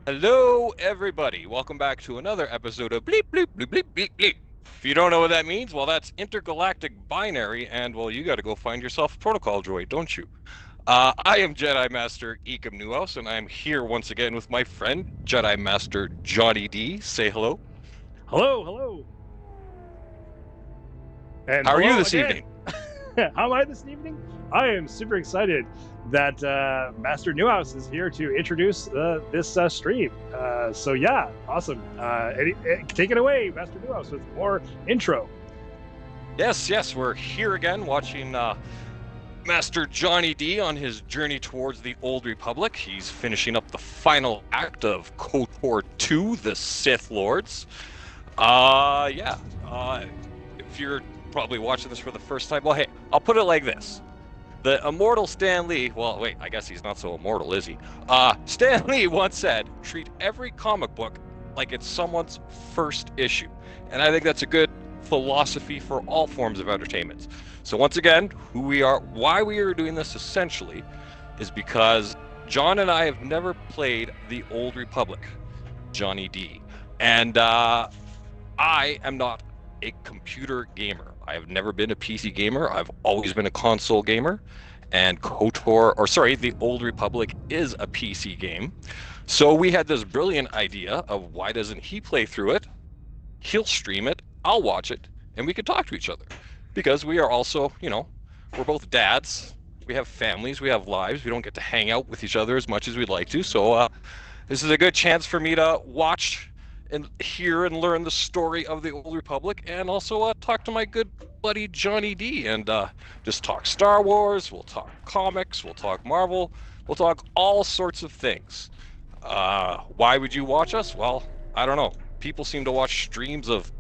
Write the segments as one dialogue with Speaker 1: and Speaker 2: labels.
Speaker 1: Hello, everybody. Welcome back to another episode of Bleep, Bleep, Bleep, Bleep, Bleep, Bleep. If you don't know what that means, well, that's intergalactic binary, and, well, you got to go find yourself a protocol droid, don't you? I am Jedi Master Ecom Newhouse, and I'm here once again with my friend, Jedi Master Johnny D. Say hello.
Speaker 2: Hello, hello. And
Speaker 1: How are you
Speaker 2: hello
Speaker 1: this
Speaker 2: again.
Speaker 1: evening?
Speaker 2: How am I this evening? I am super excited that Master Newhouse is here to introduce this stream. So yeah, awesome. Take it away, Master Newhouse, with more intro.
Speaker 1: Yes, we're here again watching Master Johnny D on his journey towards the Old Republic. He's finishing up the final act of KOTOR II, the Sith Lords. If you're probably watching this for the first time, well, hey, I'll put it like this. The immortal Stan Lee, well, wait, I guess he's not so immortal, is he? Stan Lee once said, treat every comic book like it's someone's first issue. And I think that's a good philosophy for all forms of entertainment. So once again, who we are, why we are doing this essentially is because John and I have never played the Old Republic, Johnny D. And I am not a computer gamer. I have never been a PC gamer. I've always been a console gamer. And the Old Republic is a PC game. So we had this brilliant idea of why doesn't he play through it? He'll stream it, I'll watch it, and we could talk to each other. Because we are also, we're both dads. We have families, we have lives. We don't get to hang out with each other as much as we'd like to. So this is a good chance for me to watch and hear and learn the story of the Old Republic, and also talk to my good buddy Johnny D, and just talk Star Wars, we'll talk comics, we'll talk Marvel, we'll talk all sorts of things. Why would you watch us? Well, I don't know. People seem to watch streams of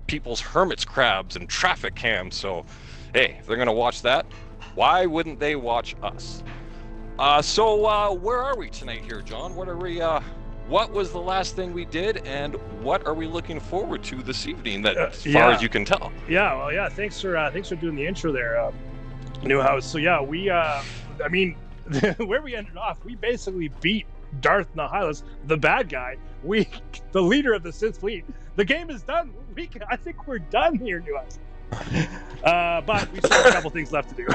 Speaker 1: people's hermit's crabs and traffic cams, so hey, if they're gonna watch that, why wouldn't they watch us? So where are we tonight here, John? What was the last thing we did, and what are we looking forward to this evening, that as far as you can tell?
Speaker 2: Yeah, well, yeah, thanks for doing the intro there, Newhouse. So yeah, we where we ended off, we basically beat Darth Nihilus, the bad guy. The leader of the Sith fleet. The game is done. I think we're done here, Newhouse. But we still have a couple things left to do.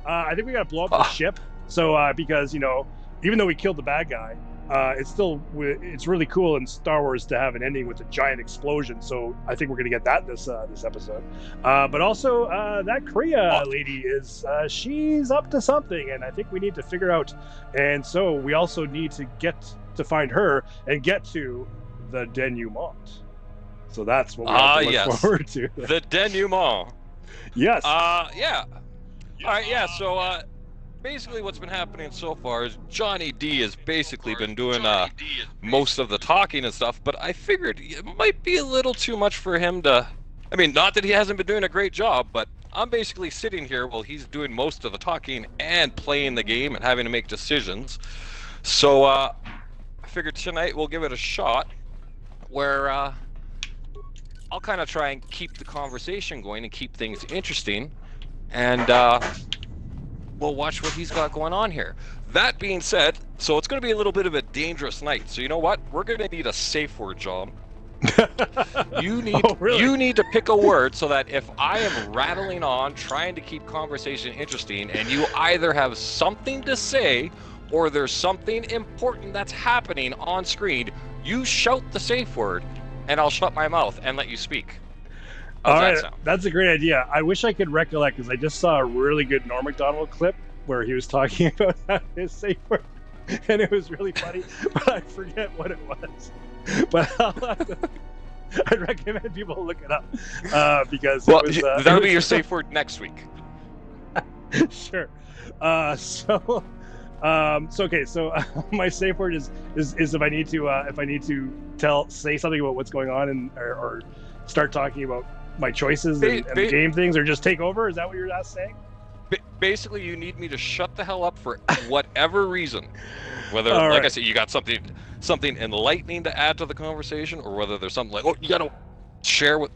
Speaker 2: I think we gotta blow up the ship. So because even though we killed the bad guy, it's really cool in Star Wars to have an ending with a giant explosion. So I think we're gonna get that this episode. But also that Kriya lady she's up to something, and I think we need to figure out. And so we also need to get to find her and get to the denouement. So that's what we have to look forward to.
Speaker 1: The denouement.
Speaker 2: Yes.
Speaker 1: Yeah. All right. Yeah. So basically what's been happening so far is Johnny D has basically been doing most of the talking and stuff, but I figured it might be a little too much for him to, not that he hasn't been doing a great job, but I'm basically sitting here while he's doing most of the talking and playing the game and having to make decisions. So I figured tonight we'll give it a shot where I'll kind of try and keep the conversation going and keep things interesting, and we'll watch what he's got going on here. That being said, so it's going to be a little bit of a dangerous night. So you know what? We're going to need a safe word, John. You need to pick a word so that if I am rattling on, trying to keep conversation interesting, and you either have something to say or there's something important that's happening on screen, you shout the safe word, and I'll shut my mouth and let you speak.
Speaker 2: All right, that's a great idea. I wish I could recollect, because I just saw a really good Norm Macdonald clip where he was talking about his safe word, and it was really funny, but I forget what it was. But I'd recommend people look it up, because
Speaker 1: that'll be your safe word next week.
Speaker 2: Sure. So my safe word is if I need to say something about what's going on or start talking about my choices and the game things, or just take over. Is that what you're saying?
Speaker 1: Basically, you need me to shut the hell up for whatever reason. Whether, I said, you got something enlightening to add to the conversation, or whether there's something like, you got to share with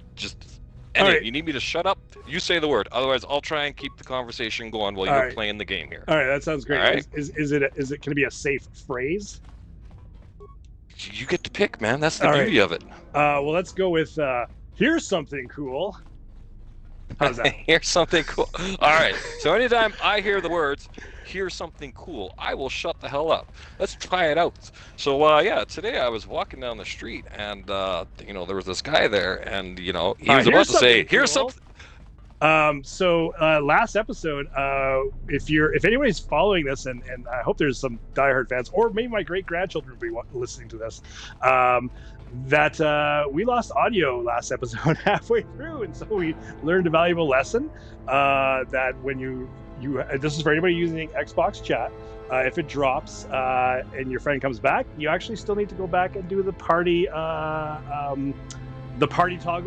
Speaker 1: you need me to shut up. You say the word. Otherwise, I'll try and keep the conversation going while you're playing the game here.
Speaker 2: All right, that sounds great.
Speaker 1: Right.
Speaker 2: Is it going to be a safe phrase?
Speaker 1: You get to pick, man. That's the
Speaker 2: All
Speaker 1: beauty of it.
Speaker 2: Well, let's go with here's something cool. How's that?
Speaker 1: Here's something cool. All right. So anytime I hear the words, here's something cool, I will shut the hell up. Let's try it out. So, yeah, today I was walking down the street and, there was this guy there and, he was about to say, here's something.
Speaker 2: Last episode, if anybody's following this, and I hope there's some diehard fans, or maybe my great grandchildren will be listening to this, that we lost audio last episode halfway through, and so we learned a valuable lesson that when you this is for anybody using Xbox chat. If it drops and your friend comes back, you actually still need to go back and do the party toggle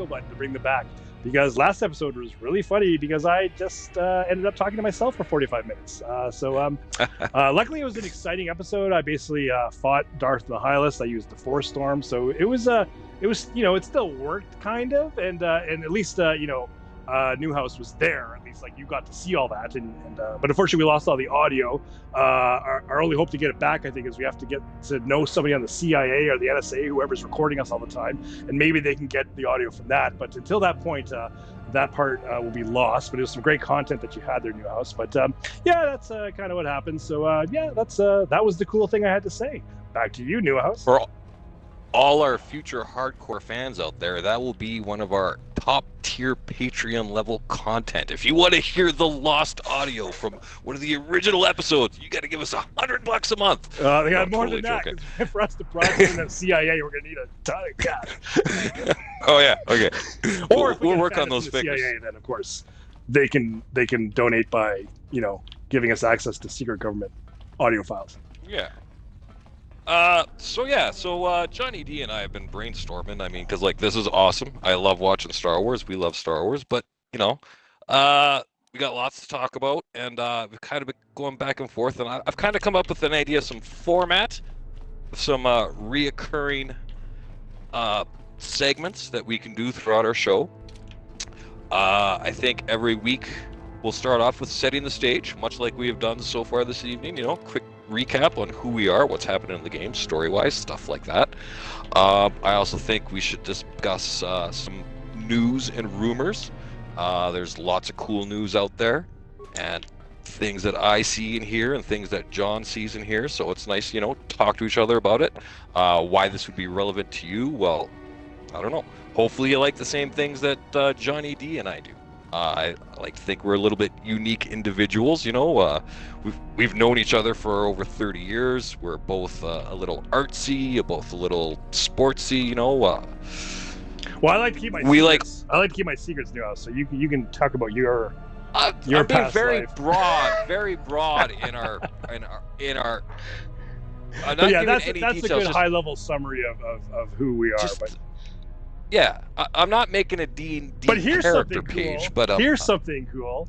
Speaker 2: button to bring them back. Because last episode was really funny because I just ended up talking to myself for 45 minutes. Luckily it was an exciting episode. I basically fought Darth the Hylas. I used the Force Storm, so it still worked kind of, and at least Newhouse was there. At least you got to see all that, but unfortunately we lost all the audio. Our only hope to get it back, I think, is we have to get to know somebody on the CIA or the NSA, whoever's recording us all the time, and maybe they can get the audio from that. But until that point, that part will be lost. But it was some great content that you had there, Newhouse. But that's kind of what happened. So that was the cool thing I had to say. Back to you, Newhouse.
Speaker 1: For all our future hardcore fans out there, that will be one of our top tier Patreon level content. If you want to hear the lost audio from one of the original episodes, you got to give us $100 a month.
Speaker 2: They got more than that. For us to process the CIA, we're gonna need a ton of cash.
Speaker 1: Oh yeah, okay.
Speaker 2: Or
Speaker 1: we'll work on those figures.
Speaker 2: CIA, then of course they can donate by giving us access to secret government audio files.
Speaker 1: Yeah. So Johnny D and I have been brainstorming. I mean, because this is awesome. I love watching Star Wars. We love Star Wars, but we got lots to talk about, and we've kind of been going back and forth. And I've kind of come up with an idea, some format, some reoccurring segments that we can do throughout our show. I think every week we'll start off with setting the stage, much like we have done so far this evening. Quick recap on who we are, what's happening in the game, story-wise, stuff like that. I also think we should discuss some news and rumors. There's lots of cool news out there, and things that I see and hear, and things that John sees and hears. So it's nice, talk to each other about it. Why this would be relevant to you? Well, I don't know. Hopefully you like the same things that Johnny D and I do. I like to think we're a little bit unique individuals, we've known each other for over 30 years. We're both a little artsy, both a little sportsy,
Speaker 2: Well, I like to keep my secrets. I like to keep my secrets, Newhouse, so you can talk about your
Speaker 1: I'm being very
Speaker 2: life.
Speaker 1: very broad in our
Speaker 2: that's a good high level summary of who we are.
Speaker 1: Yeah, I'm not making a D&D character page, but
Speaker 2: here's something cool.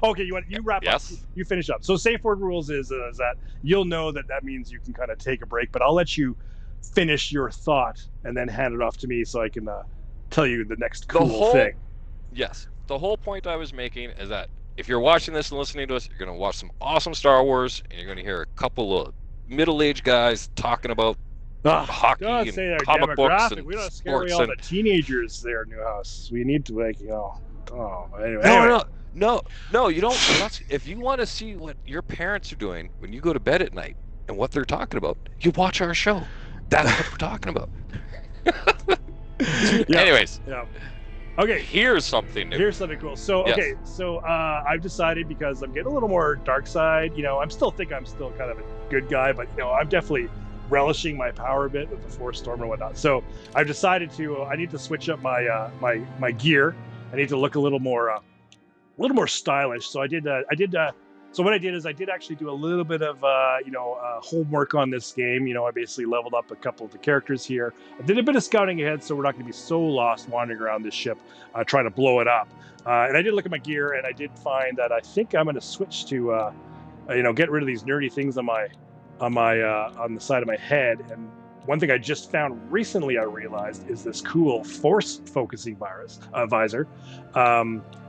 Speaker 2: Okay, you wrap up. You finish up. So safe word rules is that you'll know that means you can kind of take a break, but I'll let you finish your thought and then hand it off to me so I can tell you the next cool thing.
Speaker 1: Yes, the whole point I was making is that if you're watching this and listening to us, you're going to watch some awesome Star Wars, and you're going to hear a couple of middle-aged guys talking about hockey and comic books and
Speaker 2: we don't
Speaker 1: sports.
Speaker 2: Scare all the teenagers there, Newhouse. We need to anyway.
Speaker 1: No, you don't. If you want to see what your parents are doing when you go to bed at night and what they're talking about, you watch our show. That's what we're talking about. Anyways.
Speaker 2: Yeah. Okay.
Speaker 1: Here's something new.
Speaker 2: Here's something cool. So, okay. Yes. So, I've decided, because I'm getting a little more dark side, I'm still kind of a good guy, but, I'm definitely relishing my power a bit with the Force Storm and whatnot. So I've decided I need to switch up my my gear. I need to look a little more stylish. So so what I did is I did actually do a little bit of homework on this game. I basically leveled up a couple of the characters here. I did a bit of scouting ahead, so we're not going to be so lost wandering around this ship trying to blow it up. And I did look at my gear, and I did find that I think I'm going to switch to get rid of these nerdy things on the side of my head. And one thing I just found recently, I realized, is this cool force focusing visor.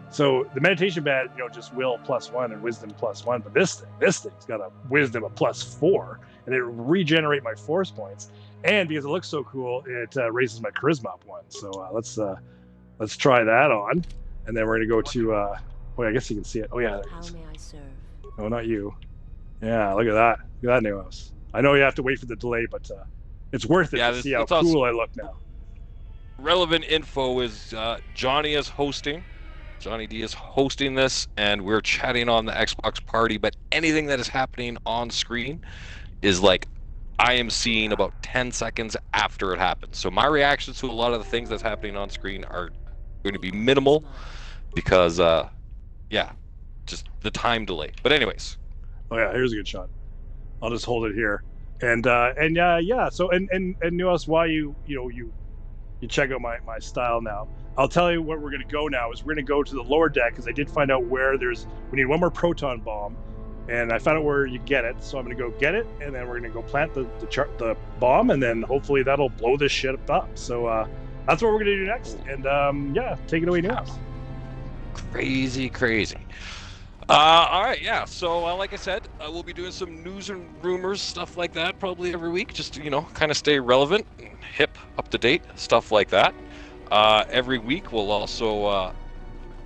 Speaker 2: So the meditation bed, just will +1 and wisdom +1, but this thing's got a wisdom of +4 and it regenerate my force points. And because it looks so cool, it raises my charisma up 1. So let's try that on, and then we're gonna go to. Wait, I guess you can see it. Oh yeah, there it is.
Speaker 3: How may I serve?
Speaker 2: Oh, not you. Yeah, look at that. Look at that new house. I know you have to wait for the delay, but it's worth it to see how cool I look now.
Speaker 1: Relevant info is Johnny is hosting. Johnny D is hosting this, and we're chatting on the Xbox party, but anything that is happening on screen is like I am seeing about 10 seconds after it happens. So my reactions to a lot of the things that's happening on screen are going to be minimal because, just the time delay. But anyways.
Speaker 2: Oh yeah, here's a good shot. I'll just hold it here. And yeah. So and Nuance, why you check out my style now. I'll tell you where we're gonna go now. Is we're gonna go to the lower deck because I did find out where we need one more proton bomb, and I found out where you get it. So I'm gonna go get it, and then we're gonna go plant the bomb, and then hopefully that'll blow this shit up. So that's what we're gonna do next. And take it away, Nuance.
Speaker 1: Crazy. All right, yeah. So, like I said, we'll be doing some news and rumors, stuff like that, probably every week, just to, kind of stay relevant, hip, up to date, stuff like that. Every week, we'll also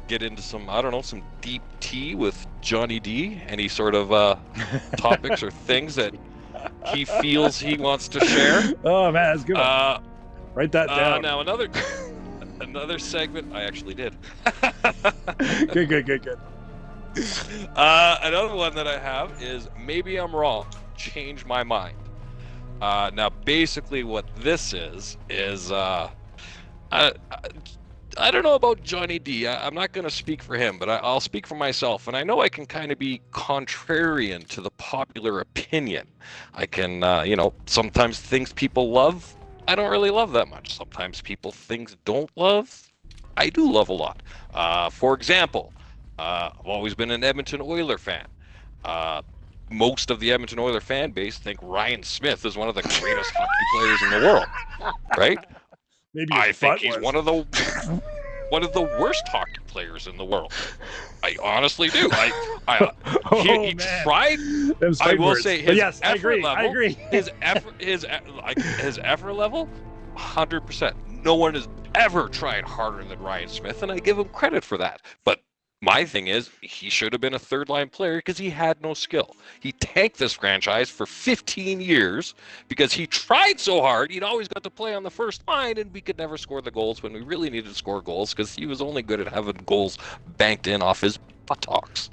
Speaker 1: get into some deep tea with Johnny D. Any sort of topics or things that he feels he wants to share.
Speaker 2: Oh man, that's good. Write that down.
Speaker 1: Now another segment. I actually did.
Speaker 2: Good.
Speaker 1: Another one that I have is maybe I'm wrong. Change my mind. Now, basically, what this is I don't know about Johnny D. I'm not going to speak for him, but I'll speak for myself. And I know I can kind of be contrarian to the popular opinion. I can, sometimes things people love, I don't really love that much. Sometimes things don't love, I do love a lot. For example, I've always been an Edmonton Oiler fan. Most of the Edmonton Oiler fan base think Ryan Smith is one of the greatest hockey players in the world, right?
Speaker 2: Maybe
Speaker 1: I think he's one of the worst hockey players in the world. I honestly do. He tried. I will say his effort level. His effort level, 100%. No one has ever tried harder than Ryan Smith, and I give him credit for that. But my thing is, he should have been a third-line player because he had no skill. He tanked this franchise for 15 years because he tried so hard. He'd always got to play on the first line, and we could never score the goals when we really needed to score goals because he was only good at having goals banked in off his buttocks.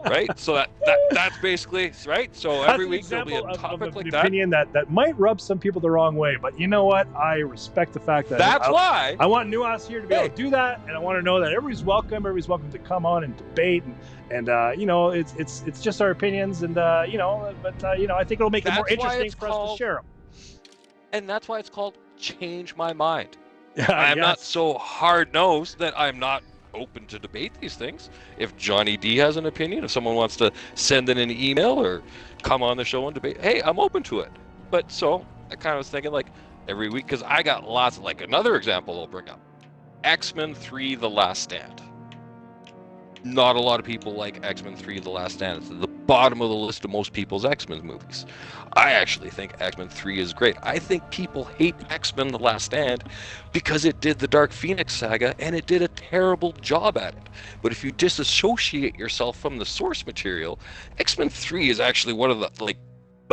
Speaker 1: Right? So that's basically right. So every week there'll be a topic like that.
Speaker 2: Opinion that might rub some people the wrong way, but you know what? I respect the fact that
Speaker 1: that's why
Speaker 2: I want Nuance here to be able to do that, and I want to know that everybody's welcome. Everybody's welcome to come on and debate, and it's just our opinions, and I think it'll make it more interesting for us to share them.
Speaker 1: And that's why it's called Change My Mind.
Speaker 2: I'm
Speaker 1: not so hard-nosed that I'm not open to debate these things. If Johnny D has an opinion, if someone wants to send in an email or come on the show and debate, hey, I'm open to it. But so I kind of was thinking like every week, because I got lots of, like, another example I'll bring up, X-Men 3 The Last Stand. Not a lot of people like X-Men 3 The Last Stand. It's at the bottom of the list of most people's X-Men movies. I actually think X-Men 3 is great. I think people hate X-Men The Last Stand because it did the Dark Phoenix saga and it did a terrible job at it. But if you disassociate yourself from the source material, X-Men 3 is actually one of the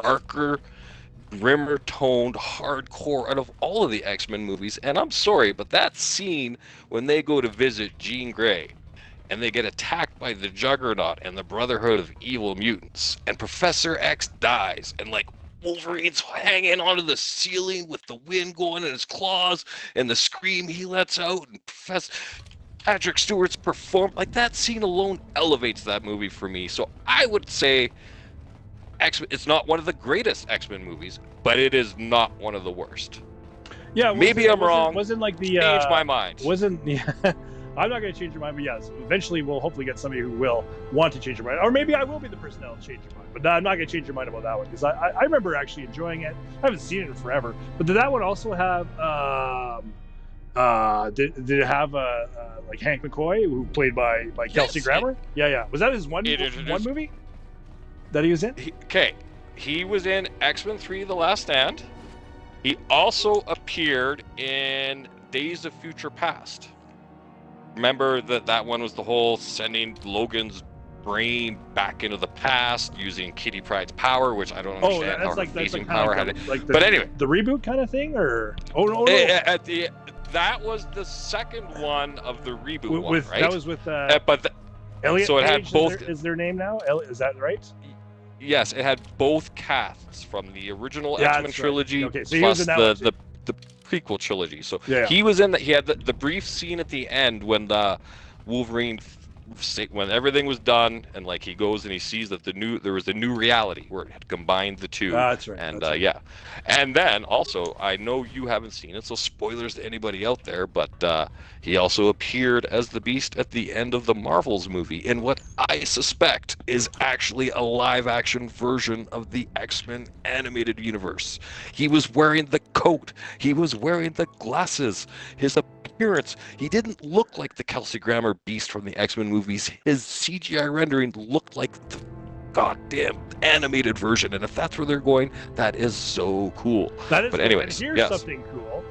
Speaker 1: darker, grimmer toned, hardcore out of all of the X-Men movies. And I'm sorry, but that scene when they go to visit Jean Grey and they get attacked by the Juggernaut and the Brotherhood of Evil Mutants, and Professor X dies, and Wolverine's hanging onto the ceiling with the wind going in his claws, and the scream he lets out, and Professor Patrick Stewart's perform, that scene alone elevates that movie for me. So I would say it's not one of the greatest X-Men movies, but it is not one of the worst.
Speaker 2: Yeah,
Speaker 1: maybe I'm wrong.
Speaker 2: Wasn't
Speaker 1: change my mind.
Speaker 2: I'm not going to change your mind, but yes, eventually we'll hopefully get somebody who will want to change your mind. Or maybe I will be the person that will change your mind. But I'm not going to change your mind about that one, because I remember actually enjoying it. I haven't seen it in forever. But did that one also have, did it have Hank McCoy, who played by Kelsey Grammer? Yeah. Was that his one movie that he was in?
Speaker 1: Okay. he was in X-Men 3: The Last Stand. He also appeared in Days of Future Past. Remember that one was the whole sending Logan's brain back into the past using Kitty Pryde's power, which I don't understand how her phasing power had it. But anyway,
Speaker 2: the reboot kind of thing, or no.
Speaker 1: That was the second one of the reboot one, right?
Speaker 2: That was with Elliot
Speaker 1: so it
Speaker 2: Page,
Speaker 1: had both.
Speaker 2: Is their name now? Is that right?
Speaker 1: Yes, it had both casts from the original X-Men trilogy
Speaker 2: right. Okay, so
Speaker 1: plus the prequel trilogy. So he was in that. He had the brief scene at the end when the Wolverine, when everything was done, and like he goes and he sees that there was a new reality where it had combined the two.
Speaker 2: That's right.
Speaker 1: And yeah, and then also I know you haven't seen it, so spoilers to anybody out there, but he also appeared as the Beast at the end of the Marvels movie in what I suspect is actually a live-action version of the X-Men animated universe. He was wearing the coat. He was wearing the glasses. His appearance, he didn't look like the Kelsey Grammer Beast from the X-Men movies. His CGI rendering looked like the goddamn animated version, and if that's where they're going, that is so cool.
Speaker 2: That is.
Speaker 1: But anyways,
Speaker 2: here's something cool.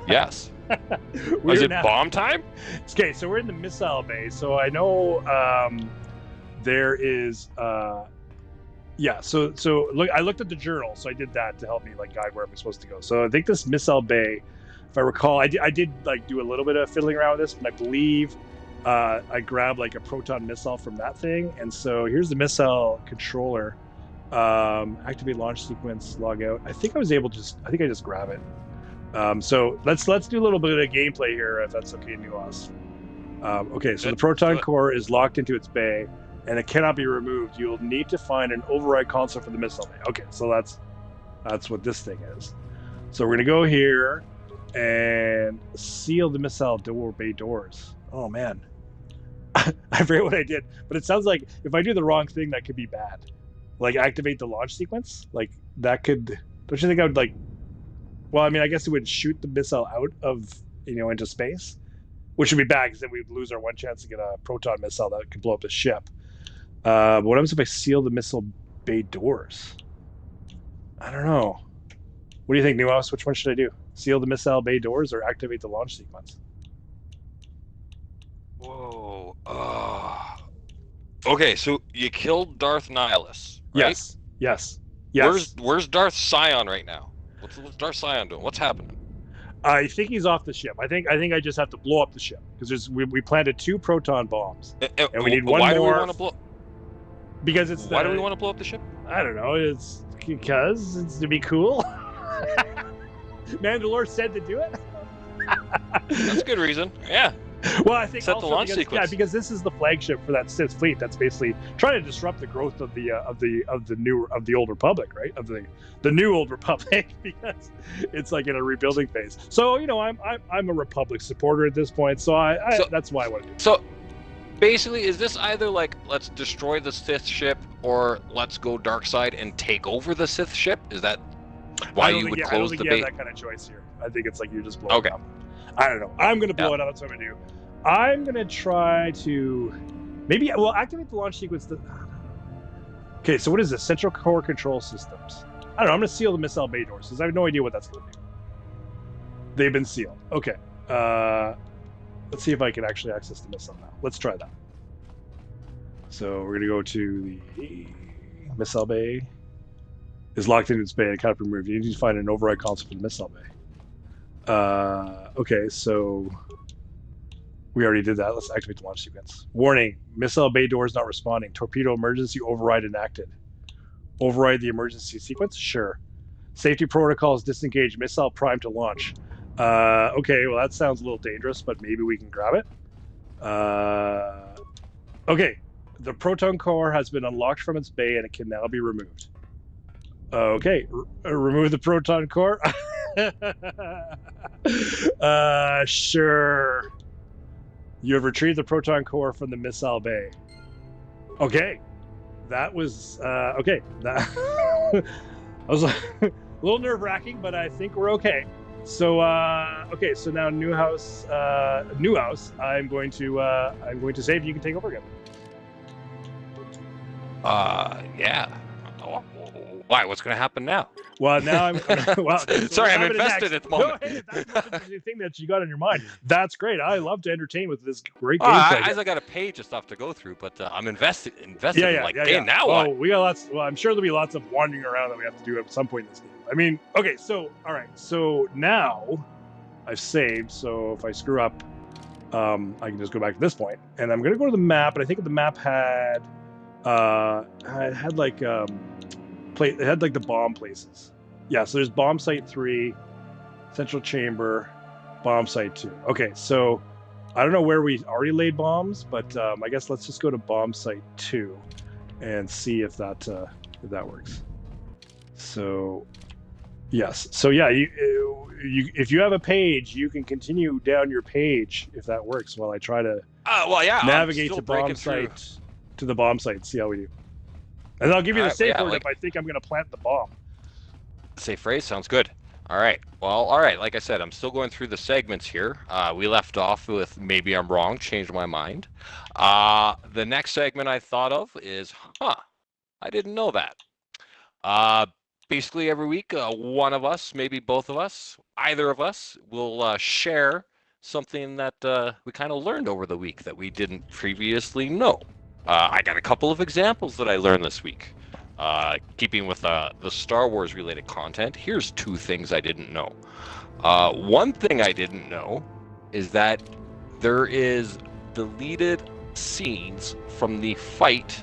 Speaker 1: Yes. Is it bomb time?
Speaker 2: Okay, so we're in the missile bay. So I know there is. Yeah. So look, I looked at the journal, so I did that to help me like guide where I'm supposed to go. So I think this missile bay, if I recall, I did like do a little bit of fiddling around with this, but I believe I grabbed like a proton missile from that thing, and so here's the missile controller. Activate launch sequence, log out. I think I was able to I just grab it. So let's do a little bit of gameplay here, if that's okay, Nuance. Okay, so the proton core is locked into its bay, and it cannot be removed. You'll need to find an override console for the missile bay. Okay, so that's what this thing is. So we're gonna go here and seal the missile bay doors. Oh man, I forget what I did, but it sounds like if I do the wrong thing, that could be bad. Like activate the launch sequence, like that could. Don't you think I would like? Well, I mean, I guess it would shoot the missile out of, into space, which would be bad because then we'd lose our one chance to get a proton missile that could blow up the ship. But what happens if I seal the missile bay doors? I don't know. What do you think, Nuance? Which one should I do? Seal the missile bay doors or activate the launch sequence?
Speaker 1: Whoa. Okay, so you killed Darth Nihilus, right?
Speaker 2: Yes.
Speaker 1: Where's Darth Sion right now? What's Darth Sion doing? What's happening?
Speaker 2: I think he's off the ship. I think I just have to blow up the ship because we planted 2 proton bombs, and we need one more.
Speaker 1: Why do we want to blow?
Speaker 2: Because it's.
Speaker 1: Why do we want to blow up the ship?
Speaker 2: I don't know. It's because it's to be cool. Mandalore said to do it.
Speaker 1: That's a good reason. Yeah.
Speaker 2: Well, I think
Speaker 1: set
Speaker 2: also
Speaker 1: the launch
Speaker 2: because,
Speaker 1: sequence.
Speaker 2: Yeah, because this is the flagship for that Sith fleet. That's basically trying to disrupt the growth of the old Republic, right? Of the new old Republic, because it's like in a rebuilding phase. So I'm a Republic supporter at this point. So that's why I want to do it.
Speaker 1: So basically, is this either like let's destroy the Sith ship or let's go dark side and take over the Sith ship? Is that why you would close the bait?
Speaker 2: I don't think you have that kind of choice here. I think it's like you're just blowing it up. I don't know. I'm going to blow it up. That's what I'm going to do. I'm going to try to activate the launch sequence. Okay, so what is this? Central core control systems. I don't know. I'm going to seal the missile bay doors because I have no idea what that's going to do. They've been sealed. Okay. Let's see if I can actually access the missile now. Let's try that. So we're going to go to the missile bay. Is locked into its bay and it cannot be removed. You need to find an override console for the missile bay. Okay, so we already did that. Let's activate the launch sequence. Warning, missile bay doors not responding. Torpedo emergency override enacted. Override the emergency sequence? Sure. Safety protocols disengage missile prime to launch. Okay, well that sounds a little dangerous, but maybe we can grab it. Okay, the proton core has been unlocked from its bay and it can now be removed. Okay, remove the proton core. Sure. You have retrieved the proton core from the missile bay. Okay, that was okay. That I was a little nerve-wracking, but I think we're okay. So okay, so now Newhouse, I'm going to save. You can take over again.
Speaker 1: Yeah. Why? What's going to happen now?
Speaker 2: Well, now I'm well. So
Speaker 1: Sorry, I'm
Speaker 2: what's happening
Speaker 1: invested
Speaker 2: next?
Speaker 1: at the moment.
Speaker 2: No, hey, that's the most interesting thing that you got on your mind. That's great. I love to entertain with this great
Speaker 1: Oh,
Speaker 2: gameplay.
Speaker 1: I got a page of stuff to go through, but I'm invested
Speaker 2: Yeah,
Speaker 1: in like game.
Speaker 2: yeah.
Speaker 1: Now
Speaker 2: Oh,
Speaker 1: what?
Speaker 2: we got lots. Well, I'm sure there'll be lots of wandering around that we have to do at some point in this game. I mean, okay, so all right, so now I've saved. So if I screw up, I can just go back to this point, and I'm gonna go to the map. And I think the map had, it had like it had like the bomb places. Yeah, so there's bomb site 3, central chamber, bomb site 2. Okay, so I don't know where we already laid bombs, but I guess let's just go to bomb site 2 and see if that works. So yes, so yeah, you if you have a page, you can continue down your page if that works while I try to
Speaker 1: Well, yeah,
Speaker 2: navigate to bomb site to the bomb site and see how we do. And I'll give you the safe word if I think I'm going to plant the bomb.
Speaker 1: Safe phrase sounds good. All right. Well, all right. Like I said, I'm still going through the segments here. We left off with maybe I'm wrong, changed my mind. The next segment I thought of is, I didn't know that. Basically, every week, one of us, maybe both of us, either of us, will share something that we kind of learned over the week that we didn't previously know. I got a couple of examples that I learned this week. Keeping with the Star Wars related content, here's 2 things I didn't know. One thing I didn't know is that there is deleted scenes from the fight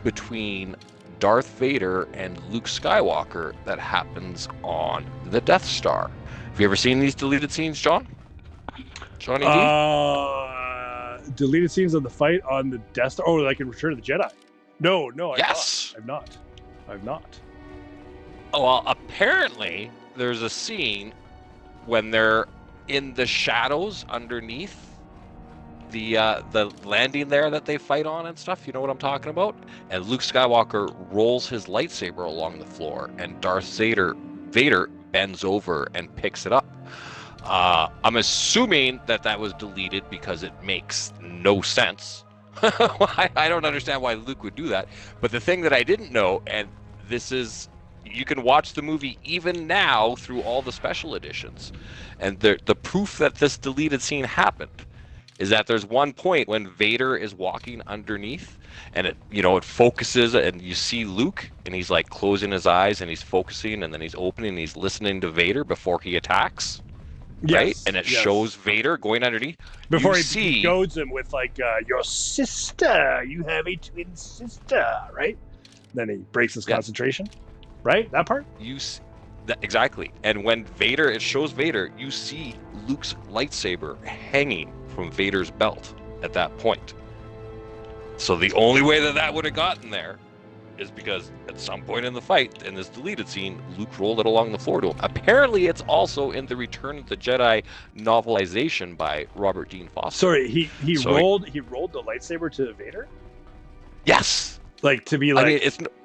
Speaker 1: between Darth Vader and Luke Skywalker that happens on the Death Star. Have you ever seen these deleted scenes, John? Johnny D?
Speaker 2: Deleted scenes of the fight on the Death Star. Oh, like in Return of the Jedi. No,
Speaker 1: Yes.
Speaker 2: I've not.
Speaker 1: Oh, well, apparently there's a scene when they're in the shadows underneath the landing there that they fight on and stuff. You know what I'm talking about? And Luke Skywalker rolls his lightsaber along the floor, and Darth Vader bends over and picks it up. I'm assuming that was deleted because it makes no sense. I don't understand why Luke would do that. But the thing that I didn't know, and this is, you can watch the movie even now through all the special editions, and the proof that this deleted scene happened is that there's one point when Vader is walking underneath, and it focuses, and you see Luke, and he's like closing his eyes, and he's focusing, and then he's opening, and he's listening to Vader before he attacks. Yes, right? And it shows Vader going underneath.
Speaker 2: Before he goads him with like, your sister, you have a twin sister, right? Then he breaks his concentration, right? That part?
Speaker 1: Exactly. And when it shows Vader, you see Luke's lightsaber hanging from Vader's belt at that point. So the only way that would have gotten there is because at some point in the fight, in this deleted scene, Luke rolled it along the floor to him. Apparently, it's also in the Return of the Jedi novelization by Robert Dean Foster.
Speaker 2: Sorry, he rolled the lightsaber to Vader?
Speaker 1: Yes.
Speaker 2: Like to be like,
Speaker 1: I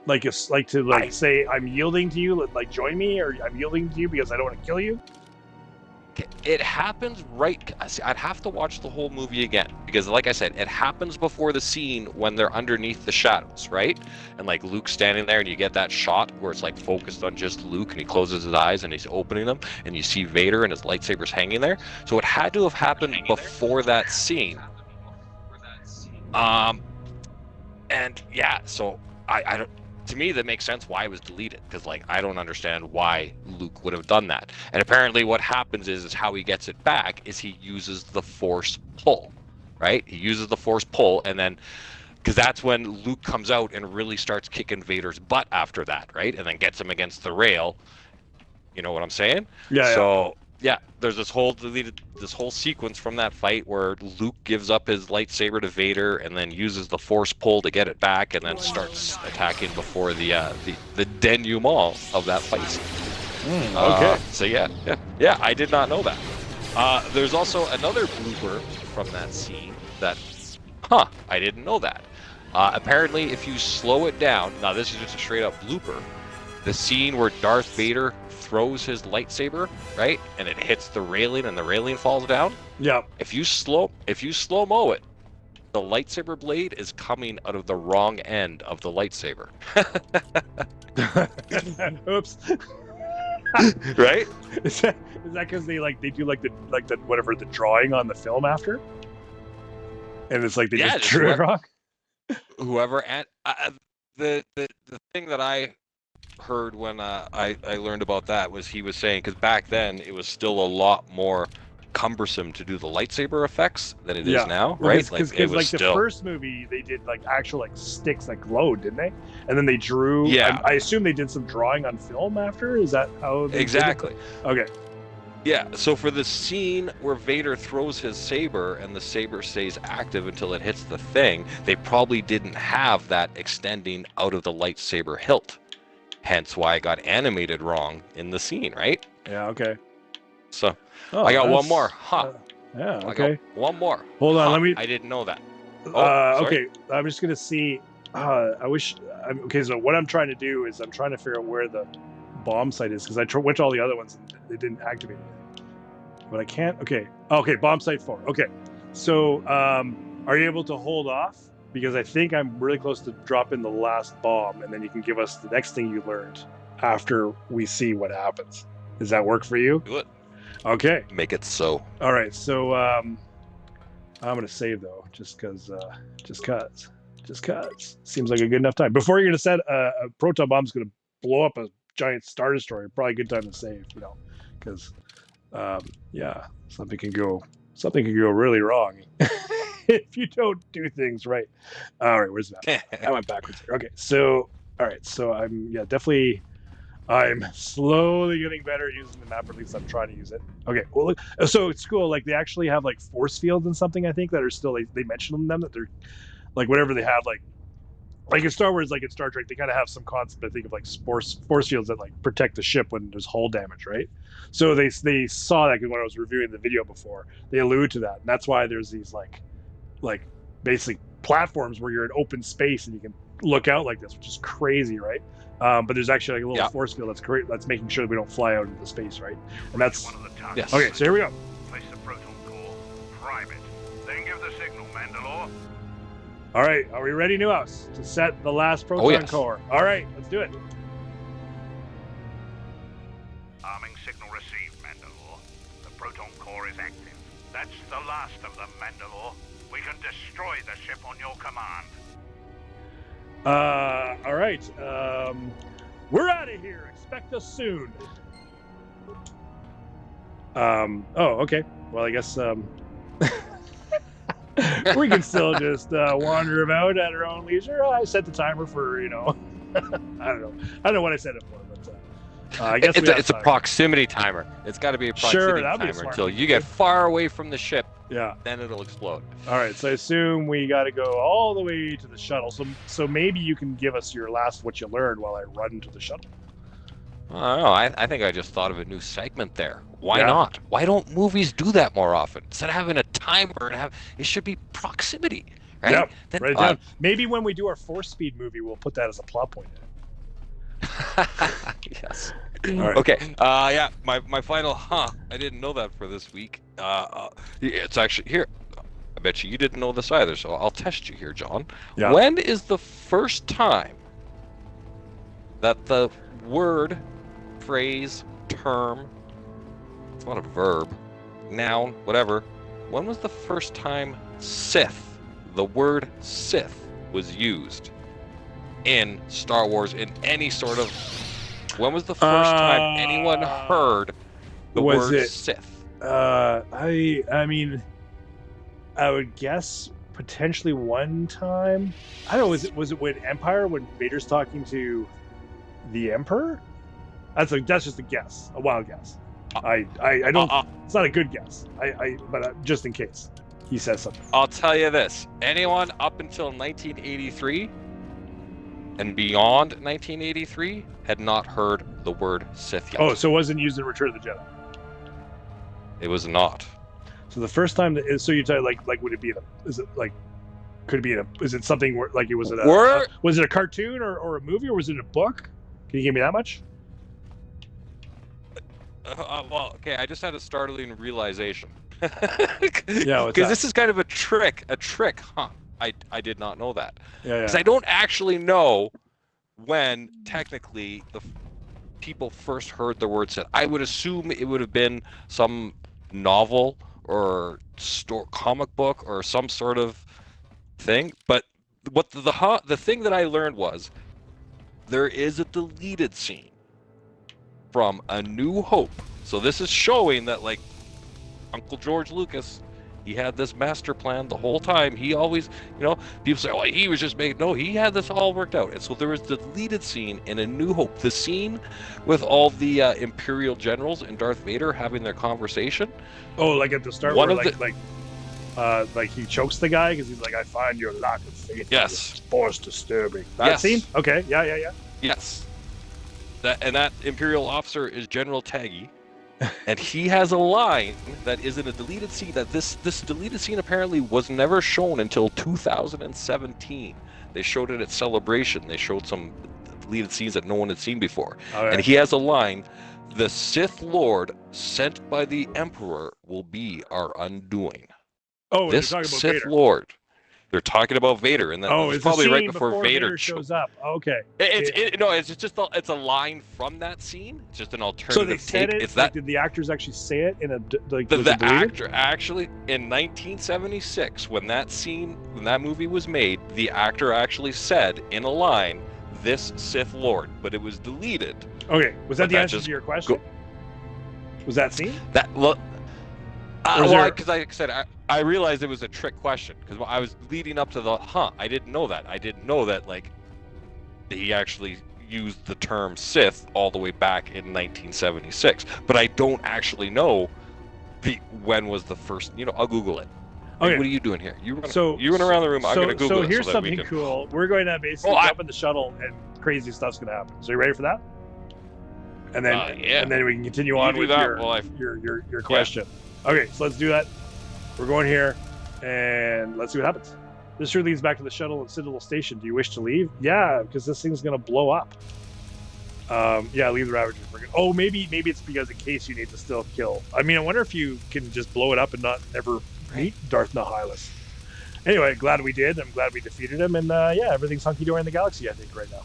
Speaker 1: mean,
Speaker 2: say I'm yielding to you, like join me, or I'm yielding to you because I don't want to kill you.
Speaker 1: It happens right. I'd have to watch the whole movie again because, like I said, it happens before the scene when they're underneath the shadows, right? And like Luke's standing there, and you get that shot where it's like focused on just Luke, and he closes his eyes and he's opening them, and you see Vader and his lightsaber's hanging there. So it had to have happened before that scene. And yeah, so I don't. To me, that makes sense why it was deleted, because like I don't understand why Luke would have done that. And apparently, what happens is how he gets it back is he uses the Force pull, right? He uses the Force pull, and then because that's when Luke comes out and really starts kicking Vader's butt after that, right? And then gets him against the rail. You know what I'm saying?
Speaker 2: Yeah.
Speaker 1: So yeah, there's this whole sequence from that fight where Luke gives up his lightsaber to Vader and then uses the Force pull to get it back, and then starts attacking before the denouement of that fight scene.
Speaker 2: Okay.
Speaker 1: So yeah, I did not know that. There's also another blooper from that scene that, I didn't know that. Apparently, if you slow it down, now this is just a straight up blooper. The scene where Darth Vader throws his lightsaber, right, and it hits the railing and the railing falls down.
Speaker 2: Yeah.
Speaker 1: If you slow-mo it, the lightsaber blade is coming out of the wrong end of the lightsaber.
Speaker 2: Oops.
Speaker 1: Right?
Speaker 2: Is that because they do the whatever the drawing on the film after, and it's like they just drew it wrong?
Speaker 1: Whoever and the thing that I heard when I learned about that was he was saying, because back then it was still a lot more cumbersome to do the lightsaber effects than it is now,
Speaker 2: well,
Speaker 1: right?
Speaker 2: Because the first movie they did like actual like sticks that glowed, didn't they? And then they drew.
Speaker 1: Yeah.
Speaker 2: I assume they did some drawing on film after. Is that how they
Speaker 1: exactly?
Speaker 2: Did it? Okay.
Speaker 1: Yeah. So for the scene where Vader throws his saber and the saber stays active until it hits the thing, they probably didn't have that extending out of the lightsaber hilt. Hence why it got animated wrong in the scene, right?
Speaker 2: Yeah. Okay.
Speaker 1: So I got one more.
Speaker 2: Yeah. Okay.
Speaker 1: I got one more.
Speaker 2: Hold on. Let me.
Speaker 1: I didn't know that.
Speaker 2: Okay. I'm just gonna see. I wish. Okay. So what I'm trying to do is I'm trying to figure out where the bomb site is because I went to all the other ones and they didn't activate it. But I can't. Okay. Okay. Bomb site 4. Okay. So are you able to hold off? Because I think I'm really close to dropping the last bomb, and then you can give us the next thing you learned after we see what happens. Does that work for you?
Speaker 1: Do it.
Speaker 2: Okay.
Speaker 1: Make it so.
Speaker 2: All right. So I'm gonna save though, just cause seems like a good enough time. Before you're gonna set a proton bomb's gonna blow up a giant Star Destroyer. Probably a good time to save, because yeah, something can go really wrong if you don't do things right. All right, where's that? I went backwards here. Okay, so all right, so I'm slowly getting better at using the map, or at least I'm trying to use it. Okay, well, look, so it's cool. Like they actually have like force fields and something, I think, that are still they mentioned them that they're like whatever they have like in Star Wars, like in Star Trek, they kind of have some concept, I think, of like force fields that like protect the ship when there's hull damage, right? So they saw that when I was reviewing the video before. They allude to that, and that's why there's these like basically platforms where you're in open space and you can look out like this, which is crazy, right? But there's actually like a little force field that's making sure that we don't fly out into space, right? And that's
Speaker 1: yes.
Speaker 2: Okay. So here we go.
Speaker 3: Place the proton core, prime it, then give the signal, Mandalore.
Speaker 2: All right, are we ready, Newhouse, to set the last proton core? All right, let's do it.
Speaker 3: Arming signal received, Mandalore. The proton core is active. That's the last of them, Mandalore. We can destroy the ship on your command.
Speaker 2: All right. We're out of here. Expect us soon. Oh, okay. Well, I guess we can still just wander about at our own leisure. I set the timer for, I don't know what I set it for, but I guess
Speaker 1: it's a proximity timer. It's got to be a proximity timer until you get far away from the ship.
Speaker 2: Yeah.
Speaker 1: Then it'll explode.
Speaker 2: All right. So I assume we got to go all the way to the shuttle. So maybe you can give us your last what you learned while I run to the shuttle.
Speaker 1: I don't know. I think I just thought of a new segment there. Why not? Why don't movies do that more often? Instead of having a timer, it should be proximity, right?
Speaker 2: Yep.
Speaker 1: Then,
Speaker 2: write it down. Maybe when we do our Force Speed movie, we'll put that as a plot point in it.
Speaker 1: Yes.
Speaker 2: Right.
Speaker 1: Okay. Yeah. My final. I didn't know that for this week. It's actually here. I bet you didn't know this either. So I'll test you here, John.
Speaker 2: Yeah.
Speaker 1: When is the first time that the word, phrase, term, it's not a verb, noun, whatever. When was the first time Sith, the word Sith, was used in Star Wars in any sort of? When was the first time anyone heard the word Sith?
Speaker 2: I mean, I would guess potentially one time. I don't know. Was it when Empire, when Vader's talking to the Emperor? That's just a guess, a wild guess. I don't. It's not a good guess. But just in case he says something.
Speaker 1: I'll tell you this: anyone up until 1983 and beyond 1983 had not heard the word Sith yet.
Speaker 2: Oh, so it wasn't used in Return of the Jedi.
Speaker 1: It was not.
Speaker 2: So the first time that so you tell like would it be is it like could it be is it something where like it was was it a cartoon or a movie, or was it a book? Can you give me that much?
Speaker 1: Well, okay, I just had a startling realization.
Speaker 2: Yeah,
Speaker 1: because this is kind of a trick, huh? I did not know that.
Speaker 2: Yeah.
Speaker 1: Because I don't actually know when technically the people first heard the word Sith. I would assume it would have been some novel or comic book or some sort of thing. But what the thing that I learned was there is a deleted scene from A New Hope. So this is showing that, like, Uncle George Lucas, he had this master plan the whole time. He always, people say, oh, he was just made. No, he had this all worked out. And so there was the deleted scene in A New Hope, the scene with all the Imperial generals and Darth Vader having their conversation.
Speaker 2: Oh, like at the start,
Speaker 1: One
Speaker 2: where
Speaker 1: of
Speaker 2: like he chokes the guy because he's like, "I find your lack of faith in
Speaker 1: Yes.
Speaker 2: this force disturbing." That
Speaker 1: Yes.
Speaker 2: scene? Okay, yeah.
Speaker 1: Yes. That Imperial officer is General Taggy. And he has a line that is in a deleted scene that this deleted scene apparently was never shown until 2017. They showed it at Celebration. They showed some deleted scenes that no one had seen before.
Speaker 2: Okay.
Speaker 1: And he has a line, "The Sith Lord sent by the Emperor will be our undoing."
Speaker 2: Oh,
Speaker 1: This
Speaker 2: they're talking about
Speaker 1: Sith
Speaker 2: Vader.
Speaker 1: Lord. They're talking about Vader, and then it's
Speaker 2: it's
Speaker 1: probably
Speaker 2: a scene
Speaker 1: right before Vader
Speaker 2: shows up. Okay.
Speaker 1: It's a line from that scene. It's just an alternative
Speaker 2: So they said
Speaker 1: take.
Speaker 2: it.
Speaker 1: It's that
Speaker 2: Did the actors actually say it in a like?
Speaker 1: the
Speaker 2: was it deleted?
Speaker 1: actor actually in 1976 when that movie was made, the actor actually said in a line, "This Sith Lord," but it was deleted.
Speaker 2: Okay, was that
Speaker 1: But
Speaker 2: the
Speaker 1: that
Speaker 2: answer
Speaker 1: just
Speaker 2: to your question? Was that scene?
Speaker 1: That well,
Speaker 2: Or is there-
Speaker 1: because like I said, I realized it was a trick question because I was leading up to I didn't know that. I didn't know that, like, he actually used the term Sith all the way back in 1976. But I don't actually know when was the first. I'll Google it. Hey,
Speaker 2: Okay.
Speaker 1: what are you doing here? You run
Speaker 2: So
Speaker 1: around the room. I'm going to Google
Speaker 2: So
Speaker 1: it.
Speaker 2: here's
Speaker 1: so that we
Speaker 2: something
Speaker 1: can...
Speaker 2: cool. We're going to basically
Speaker 1: Oh,
Speaker 2: jump in the shuttle, and crazy stuff's going to happen. So you ready for that? And then
Speaker 1: yeah.
Speaker 2: and then we can continue
Speaker 1: You
Speaker 2: on
Speaker 1: do
Speaker 2: with
Speaker 1: that
Speaker 2: your question. Okay, so let's do that. We're going here, and let's see what happens. This sure leads back to the shuttle at Citadel Station. Do you wish to leave? Yeah, because this thing's going to blow up. Yeah, leave the Ravager. Oh, maybe it's because in case you need to still kill. I mean, I wonder if you can just blow it up and not ever meet Darth Nihilus. Anyway, glad we did. I'm glad we defeated him, and yeah, everything's hunky-dory in the galaxy, I think, right now.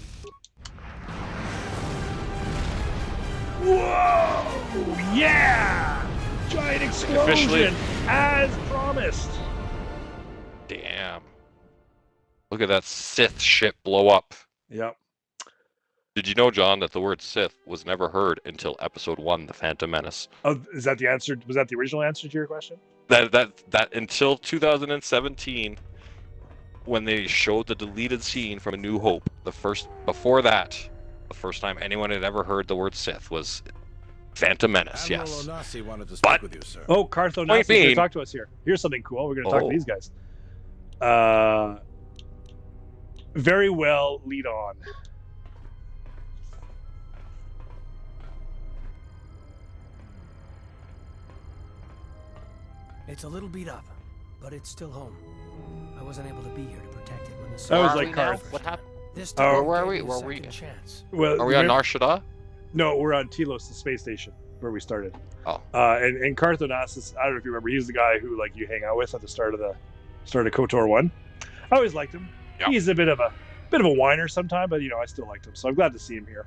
Speaker 2: Whoa! Yeah! Giant explosion,
Speaker 1: Officially-
Speaker 2: as promised.
Speaker 1: Damn. Look at that Sith ship blow up.
Speaker 2: Yep.
Speaker 1: Did you know, John, that the word Sith was never heard until Episode 1, The Phantom Menace?
Speaker 2: Oh, is that the answer? Was that the original answer to your question?
Speaker 1: That until 2017, when they showed the deleted scene from A New Hope, the first time anyone had ever heard the word Sith was Phantom Menace.
Speaker 4: Admiral
Speaker 1: Yes.
Speaker 4: Onasi wanted to speak
Speaker 1: But-
Speaker 4: with you, sir.
Speaker 2: Oh, Cartho
Speaker 1: Point
Speaker 2: Nassi's going
Speaker 1: being-
Speaker 2: to talk to us here. Here's something cool. We're going to talk to
Speaker 1: Oh.
Speaker 2: these guys. Very well, lead on.
Speaker 5: It's a little beat up, but it's still home. I wasn't able to be here to protect it when the
Speaker 2: That was
Speaker 1: Where are
Speaker 2: like
Speaker 1: we now?
Speaker 2: Karth.
Speaker 1: What happened?
Speaker 5: This
Speaker 2: Oh.
Speaker 5: time
Speaker 1: Where are
Speaker 5: gave
Speaker 1: we?
Speaker 5: me a
Speaker 1: Where are we?
Speaker 5: second chance.
Speaker 2: Well,
Speaker 1: Are we on Nar Shaddaa?
Speaker 2: No, we're on Telos, the space station, where we started.
Speaker 1: Oh.
Speaker 2: And Cartho Nassis, I don't know if you remember, he's the guy who like you hang out with at the start of KOTOR 1. I always liked him.
Speaker 1: Yeah.
Speaker 2: He's a bit of a whiner sometimes, but I still liked him. So I'm glad to see him here.